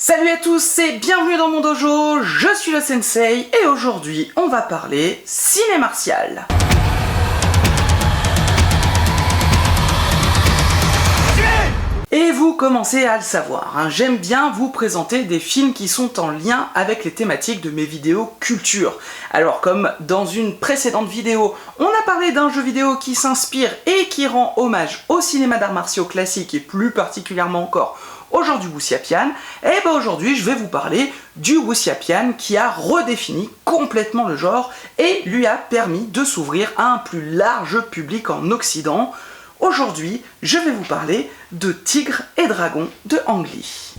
Salut à tous et bienvenue dans mon dojo, je suis le Sensei et aujourd'hui on va parler ciné martial. Et vous commencez à le savoir, hein, j'aime bien vous présenter des films qui sont en lien avec les thématiques de mes vidéos culture. Alors comme dans une précédente vidéo, on a parlé d'un jeu vidéo qui s'inspire et qui rend hommage au cinéma d'arts martiaux classique et plus particulièrement encore aujourd'hui Wuxiapian, et ben aujourd'hui je vais vous parler du Wuxiapian qui a redéfini complètement le genre et lui a permis de s'ouvrir à un plus large public en Occident. Aujourd'hui, je vais vous parler de Tigre et Dragon de Ang Lee.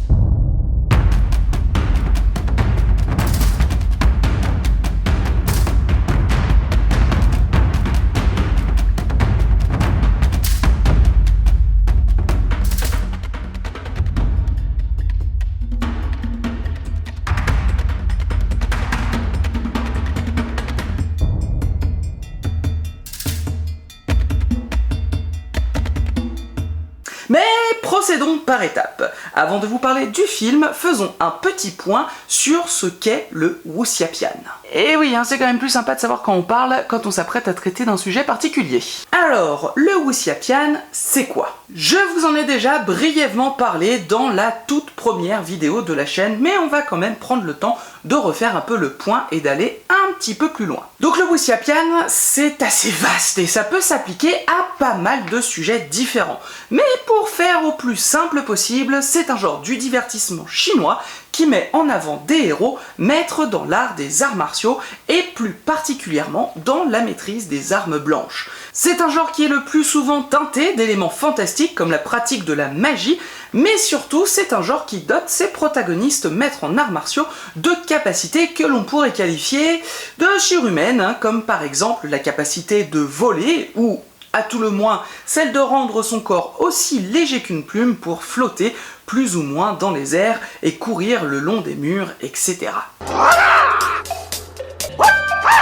Mais procédons par étapes. Avant de vous parler du film, faisons un petit point sur ce qu'est le Wuxiapian. Et oui, hein, c'est quand même plus sympa de savoir quand on parle, quand on s'apprête à traiter d'un sujet particulier. Alors, le Wuxiapian, c'est quoi? Je vous en ai déjà brièvement parlé dans la toute première vidéo de la chaîne, mais on va quand même prendre le temps de refaire un peu le point et d'aller un petit peu plus loin. Donc le Wuxiapian, c'est assez vaste et ça peut s'appliquer à pas mal de sujets différents. Mais pour faire au plus simple possible, c'est un genre du divertissement chinois qui met en avant des héros maîtres dans l'art des arts martiaux et plus particulièrement dans la maîtrise des armes blanches. C'est un genre qui est le plus souvent teinté d'éléments fantastiques comme la pratique de la magie, mais surtout c'est un genre qui dote ses protagonistes maîtres en arts martiaux de capacités que l'on pourrait qualifier de surhumaines, hein, comme par exemple la capacité de voler ou à tout le moins celle de rendre son corps aussi léger qu'une plume pour flotter plus ou moins dans les airs et courir le long des murs, etc.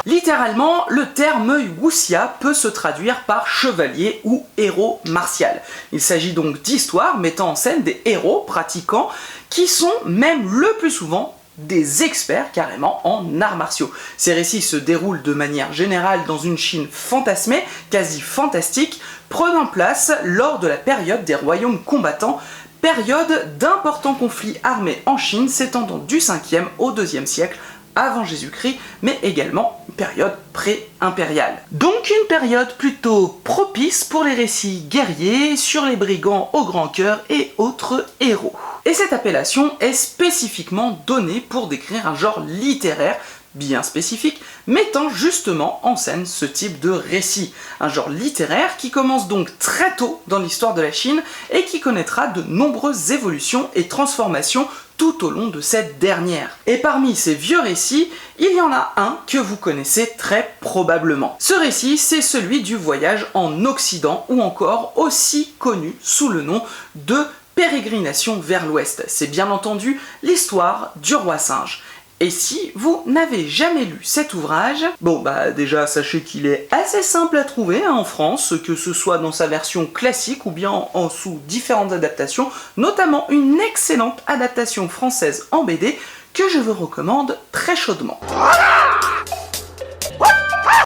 Littéralement, le terme wuxia peut se traduire par chevalier ou héros martial. Il s'agit donc d'histoires mettant en scène des héros pratiquants qui sont même le plus souvent des experts carrément en arts martiaux. Ces récits se déroulent de manière générale dans une Chine fantasmée, quasi fantastique, prenant place lors de la période des royaumes combattants, période d'importants conflits armés en Chine s'étendant du 5e au 2e siècle avant Jésus-Christ, mais également une période pré-impériale. Donc une période plutôt propice pour les récits guerriers sur les brigands au grand cœur et autres héros. Et cette appellation est spécifiquement donnée pour décrire un genre littéraire bien spécifique, mettant justement en scène ce type de récit. Un genre littéraire qui commence donc très tôt dans l'histoire de la Chine et qui connaîtra de nombreuses évolutions et transformations tout au long de cette dernière. Et parmi ces vieux récits, il y en a un que vous connaissez très probablement. Ce récit, c'est celui du voyage en Occident, ou encore aussi connu sous le nom de Pérégrination vers l'Ouest. C'est bien entendu l'histoire du roi singe. Et si vous n'avez jamais lu cet ouvrage, bon bah déjà sachez qu'il est assez simple à trouver hein, en France, que ce soit dans sa version classique ou bien sous différentes adaptations, notamment une excellente adaptation française en BD que je vous recommande très chaudement.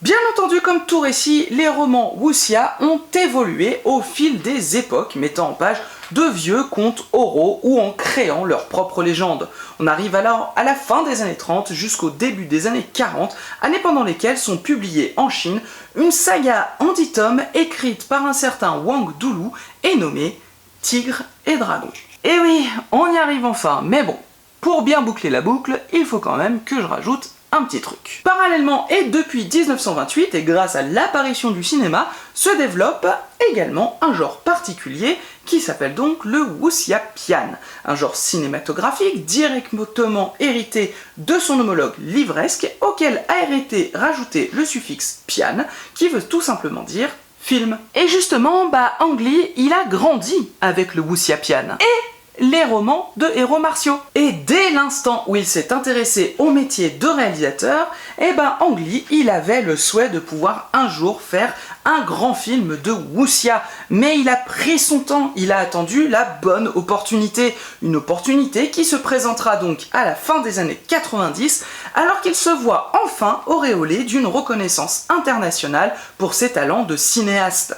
Bien entendu, comme tout récit, les romans wuxia ont évolué au fil des époques, mettant en page de vieux contes oraux ou en créant leur propre légende. On arrive alors à la fin des années 30 jusqu'au début des années 40, années pendant lesquelles sont publiées en Chine une saga en 10 tomes écrite par un certain Wang Dulu et nommée Tigre et Dragon. Et oui, on y arrive enfin, mais bon, pour bien boucler la boucle, il faut quand même que je rajoute un petit truc. Parallèlement et depuis 1928, et grâce à l'apparition du cinéma, se développe également un genre particulier qui s'appelle donc le Wuxiapian, un genre cinématographique directement hérité de son homologue livresque auquel a été rajouté le suffixe pian qui veut tout simplement dire film. Et justement, Ang Lee, il a grandi avec le Wuxiapian. Et les romans de héros martiaux. Et dès l'instant où il s'est intéressé au métier de réalisateur, Ang Lee, il avait le souhait de pouvoir un jour faire un grand film de wuxia. Mais il a pris son temps, il a attendu la bonne opportunité. Une opportunité qui se présentera donc à la fin des années 90, alors qu'il se voit enfin auréolé d'une reconnaissance internationale pour ses talents de cinéaste.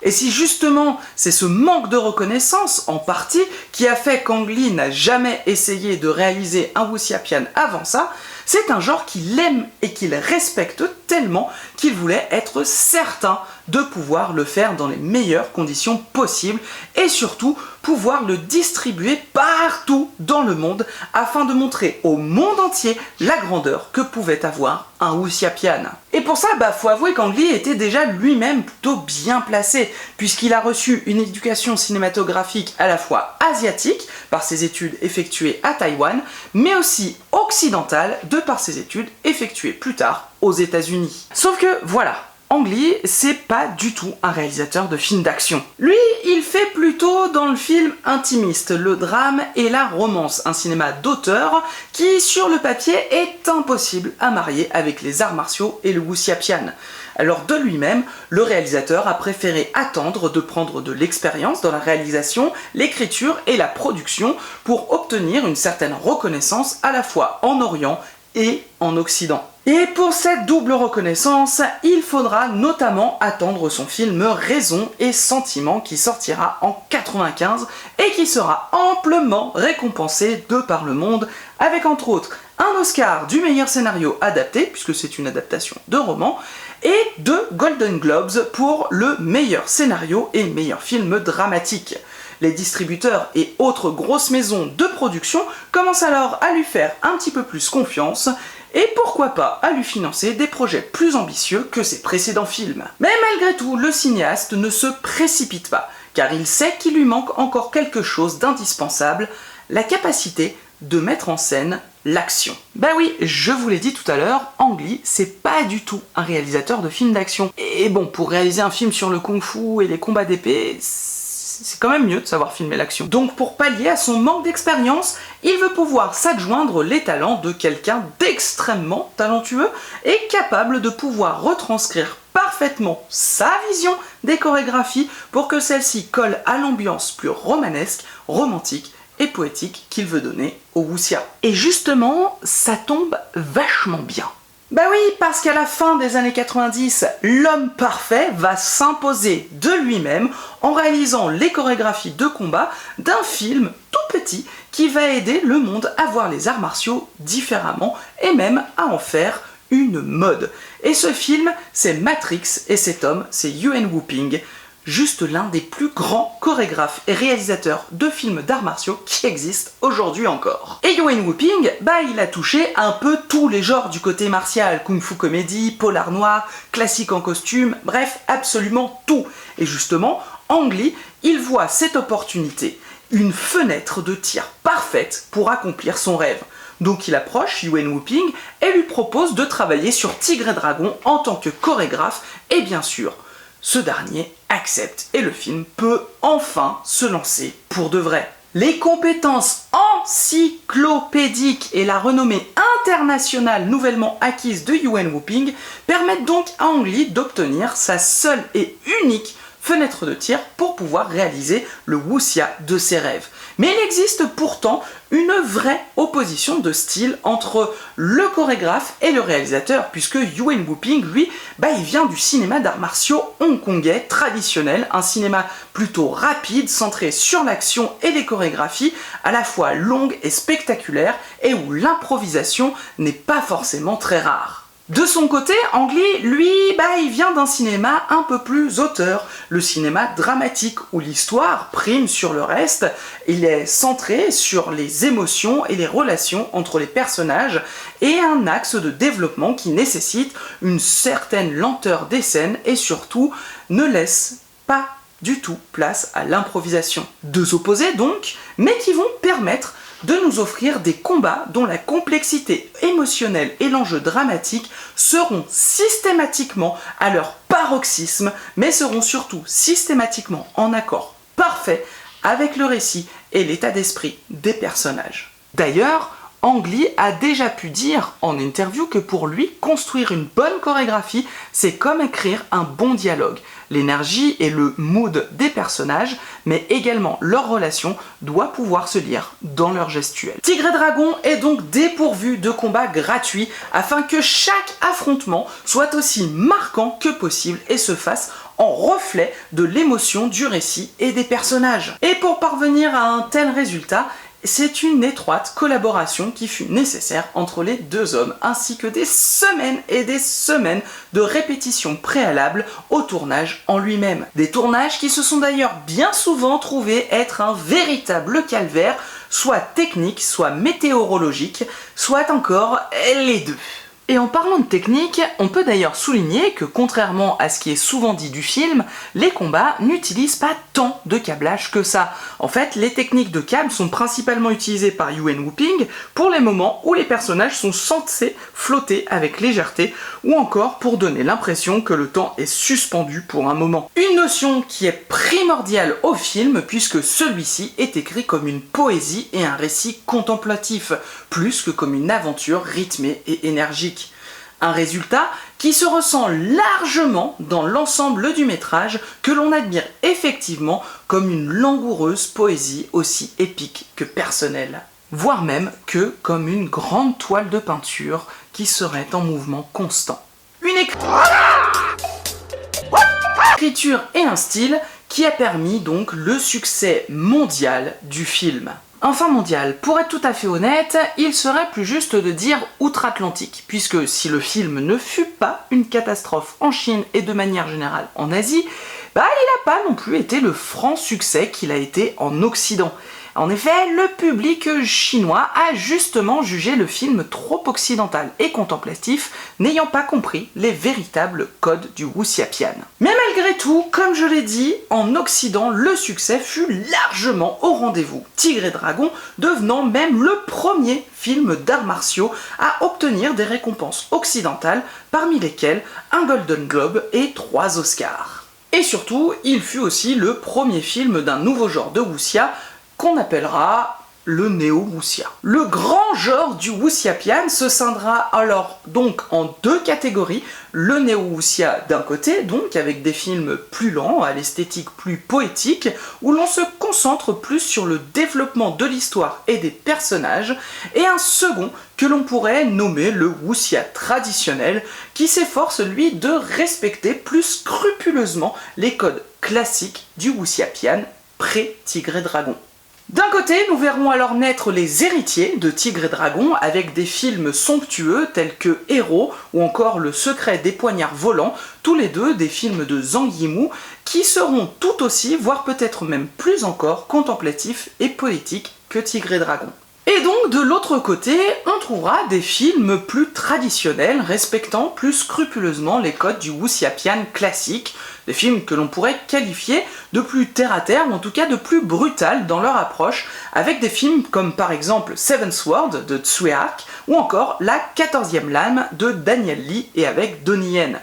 Et si justement c'est ce manque de reconnaissance en partie qui a fait qu'Ang Lee n'a jamais essayé de réaliser un wuxiapian avant ça, c'est un genre qu'il aime et qu'il respecte tellement qu'il voulait être certain de pouvoir le faire dans les meilleures conditions possibles et surtout pouvoir le distribuer partout dans le monde afin de montrer au monde entier la grandeur que pouvait avoir un wuxiapian. Et pour ça, faut avouer qu'Ang Lee était déjà lui-même plutôt bien placé puisqu'il a reçu une éducation cinématographique à la fois asiatique par ses études effectuées à Taïwan, mais aussi occidentale de par ses études effectuées plus tard aux États-Unis. Sauf que voilà, Ang Lee, c'est pas du tout un réalisateur de films d'action. Lui, il fait plutôt dans le film intimiste, le drame et la romance, un cinéma d'auteur qui, sur le papier, est impossible à marier avec les arts martiaux et le wuxiapian. Alors de lui-même, le réalisateur a préféré attendre de prendre de l'expérience dans la réalisation, l'écriture et la production pour obtenir une certaine reconnaissance à la fois en Orient et en Occident. Et pour cette double reconnaissance, il faudra notamment attendre son film Raison et Sentiment qui sortira en 95 et qui sera amplement récompensé de par le monde avec entre autres un Oscar du meilleur scénario adapté, puisque c'est une adaptation de roman, et 2 Golden Globes pour le meilleur scénario et meilleur film dramatique. Les distributeurs et autres grosses maisons de production commencent alors à lui faire un petit peu plus confiance et pourquoi pas à lui financer des projets plus ambitieux que ses précédents films. Mais malgré tout, le cinéaste ne se précipite pas, car il sait qu'il lui manque encore quelque chose d'indispensable, la capacité de mettre en scène l'action. Oui, je vous l'ai dit tout à l'heure, Ang Lee, c'est pas du tout un réalisateur de films d'action. Et bon, pour réaliser un film sur le kung-fu et les combats d'épée, c'est quand même mieux de savoir filmer l'action. Donc pour pallier à son manque d'expérience, il veut pouvoir s'adjoindre les talents de quelqu'un d'extrêmement talentueux et capable de pouvoir retranscrire parfaitement sa vision des chorégraphies pour que celle-ci colle à l'ambiance plus romanesque, romantique et poétique qu'il veut donner au wuxia. Et justement, ça tombe vachement bien. Oui, parce qu'à la fin des années 90, l'homme parfait va s'imposer de lui-même en réalisant les chorégraphies de combat d'un film tout petit qui va aider le monde à voir les arts martiaux différemment et même à en faire une mode. Et ce film, c'est Matrix et cet homme, c'est Yuen Woo-ping, juste l'un des plus grands chorégraphes et réalisateurs de films d'arts martiaux qui existent aujourd'hui encore. Et Yuen Woo-ping, il a touché un peu tous les genres du côté martial, kung-fu comédie, polar noir, classique en costume, bref, absolument tout. Et justement, Ang Lee, il voit cette opportunité, une fenêtre de tir parfaite pour accomplir son rêve. Donc il approche Yuen Woo-ping et lui propose de travailler sur Tigre et Dragon en tant que chorégraphe, et bien sûr, ce dernier accepte et le film peut enfin se lancer pour de vrai. Les compétences encyclopédiques et la renommée internationale nouvellement acquise de Yuen Woo-ping permettent donc à Ang Lee d'obtenir sa seule et unique fenêtre de tir pour pouvoir réaliser le wuxia de ses rêves. Mais il existe pourtant une vraie opposition de style entre le chorégraphe et le réalisateur, puisque Yuen Woo-ping, lui, il vient du cinéma d'arts martiaux hongkongais traditionnel, un cinéma plutôt rapide, centré sur l'action et les chorégraphies, à la fois longues et spectaculaires, et où l'improvisation n'est pas forcément très rare. De son côté, Ang Lee, lui, il vient d'un cinéma un peu plus auteur, le cinéma dramatique, où l'histoire prime sur le reste, il est centré sur les émotions et les relations entre les personnages, et un axe de développement qui nécessite une certaine lenteur des scènes, et surtout, ne laisse pas du tout place à l'improvisation. Deux opposés donc, mais qui vont permettre de nous offrir des combats dont la complexité émotionnelle et l'enjeu dramatique seront systématiquement à leur paroxysme, mais seront surtout systématiquement en accord parfait avec le récit et l'état d'esprit des personnages. D'ailleurs, Ang Lee a déjà pu dire en interview que pour lui, construire une bonne chorégraphie, c'est comme écrire un bon dialogue. L'énergie et le mood des personnages, mais également leur relation, doit pouvoir se lire dans leur gestuelle. Tigre et Dragon est donc dépourvu de combats gratuits afin que chaque affrontement soit aussi marquant que possible et se fasse en reflet de l'émotion du récit et des personnages. Et pour parvenir à un tel résultat, c'est une étroite collaboration qui fut nécessaire entre les deux hommes, ainsi que des semaines et des semaines de répétitions préalables au tournage en lui-même. Des tournages qui se sont d'ailleurs bien souvent trouvés être un véritable calvaire, soit technique, soit météorologique, soit encore les deux. Et en parlant de technique, on peut d'ailleurs souligner que contrairement à ce qui est souvent dit du film, les combats n'utilisent pas tant de câblage que ça. En fait, les techniques de câble sont principalement utilisées par Yuen Woo-ping pour les moments où les personnages sont censés flotter avec légèreté ou encore pour donner l'impression que le temps est suspendu pour un moment. Une notion qui est primordiale au film puisque celui-ci est écrit comme une poésie et un récit contemplatif, plus que comme une aventure rythmée et énergique. Un résultat qui se ressent largement dans l'ensemble du métrage que l'on admire effectivement comme une langoureuse poésie aussi épique que personnelle, voire même que comme une grande toile de peinture qui serait en mouvement constant. Une écriture et un style qui a permis donc le succès mondial du film. Enfin mondial, pour être tout à fait honnête, il serait plus juste de dire outre-Atlantique, puisque si le film ne fut pas une catastrophe en Chine et de manière générale en Asie, il n'a pas non plus été le franc succès qu'il a été en Occident. En effet, le public chinois a justement jugé le film trop occidental et contemplatif, n'ayant pas compris les véritables codes du wuxiapian. Mais malgré tout, comme je l'ai dit, en Occident, le succès fut largement au rendez-vous. Tigre et Dragon devenant même le premier film d'arts martiaux à obtenir des récompenses occidentales, parmi lesquelles un Golden Globe et 3 Oscars. Et surtout, il fut aussi le premier film d'un nouveau genre de wuxia, qu'on appellera le néo-wuxia. Le grand genre du wuxiapian se scindra alors donc en 2 catégories, le néo-wuxia d'un côté, donc avec des films plus lents, à l'esthétique plus poétique, où l'on se concentre plus sur le développement de l'histoire et des personnages, et un second que l'on pourrait nommer le wuxia traditionnel, qui s'efforce lui de respecter plus scrupuleusement les codes classiques du wuxiapian pré-Tigre et Dragon. D'un côté, nous verrons alors naître les héritiers de Tigre et Dragon avec des films somptueux tels que Héros ou encore Le secret des poignards volants, tous les deux des films de Zhang Yimou qui seront tout aussi, voire peut-être même plus encore, contemplatifs et poétiques que Tigre et Dragon. Et donc de l'autre côté, on trouvera des films plus traditionnels, respectant plus scrupuleusement les codes du wuxiapian classique, des films que l'on pourrait qualifier de plus terre-à-terre, ou en tout cas de plus brutal dans leur approche, avec des films comme par exemple Seven Sword de Tsui Hark, ou encore La 14e lame de Daniel Lee et avec Donnie Yen.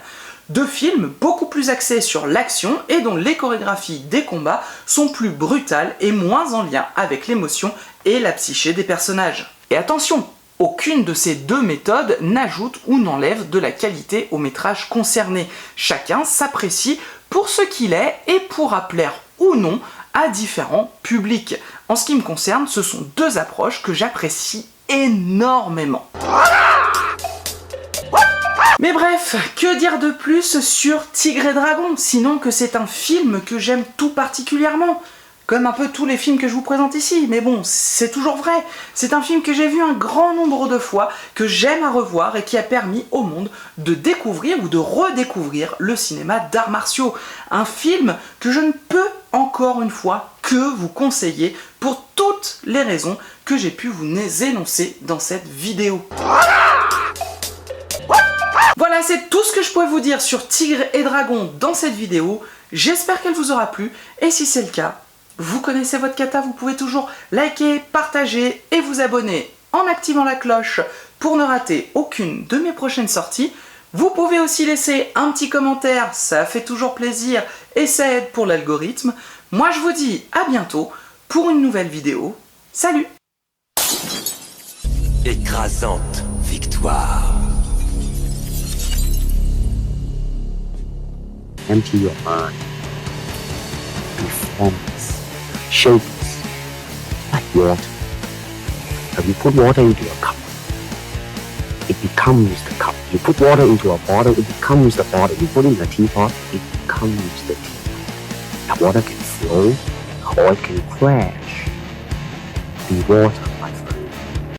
2 films beaucoup plus axés sur l'action et dont les chorégraphies des combats sont plus brutales et moins en lien avec l'émotion et la psyché des personnages. Et attention, aucune de ces 2 méthodes n'ajoute ou n'enlève de la qualité au métrage concerné. Chacun s'apprécie pour ce qu'il est et pourra plaire ou non à différents publics. En ce qui me concerne, ce sont 2 approches que j'apprécie énormément. Mais bref, que dire de plus sur Tigre et Dragon, sinon que c'est un film que j'aime tout particulièrement. Comme un peu tous les films que je vous présente ici, mais bon, c'est toujours vrai. C'est un film que j'ai vu un grand nombre de fois, que j'aime à revoir et qui a permis au monde de découvrir ou de redécouvrir le cinéma d'arts martiaux. Un film que je ne peux encore une fois que vous conseiller pour toutes les raisons que j'ai pu vous énoncer dans cette vidéo. Voilà, c'est tout ce que je pourrais vous dire sur Tigre et Dragon dans cette vidéo. J'espère qu'elle vous aura plu, et si c'est le cas, vous connaissez votre kata, vous pouvez toujours liker, partager et vous abonner en activant la cloche pour ne rater aucune de mes prochaines sorties. Vous pouvez aussi laisser un petit commentaire, ça fait toujours plaisir et ça aide pour l'algorithme. Moi je vous dis à bientôt pour une nouvelle vidéo. Salut! Écrasante victoire. Empty your mind. Be formless, shapeless, like water. If you put water into a cup, it becomes the cup. You put water into a bottle, it becomes the bottle. You put it in a teapot, it becomes the teapot. The water can flow or it can crash. Be water.